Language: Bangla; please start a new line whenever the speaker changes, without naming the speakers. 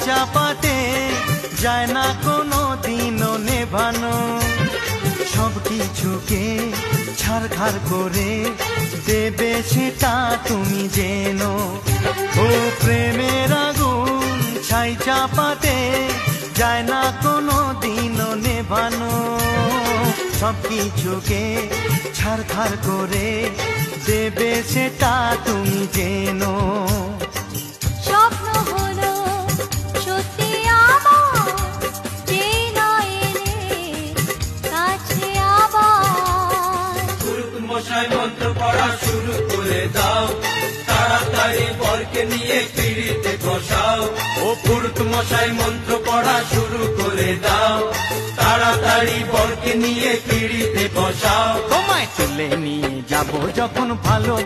চাপাতে যায় না কোনো দিনও নেভানো। সব কিছুকে ছারখার করে দেবে সেটা তুমি জেনো। ও প্রেমের আগুন ছাই চাপাতে যায় না কোনো দিনও নেভানো। সব কিছুকে ছারখার করে দেবে সেটা তুমি জেনো।
স্বপ্ন হলো সত্যি আমার, যে নয় এলে কাছে আবার।
পুরুত মশাই মন্ত্র পড়া শুরু করে দাও, তাড়াতাড়ি বরকে নিয়ে পিড়িতে বসাও। ও পুরুত মশাই মন্ত্র পড়া শুরু করে দাও, তাড়াতাড়ি বরকে নিয়ে পিড়িতে বসাও।
তোমায় তুলে নিয়ে যাব যখন ভালো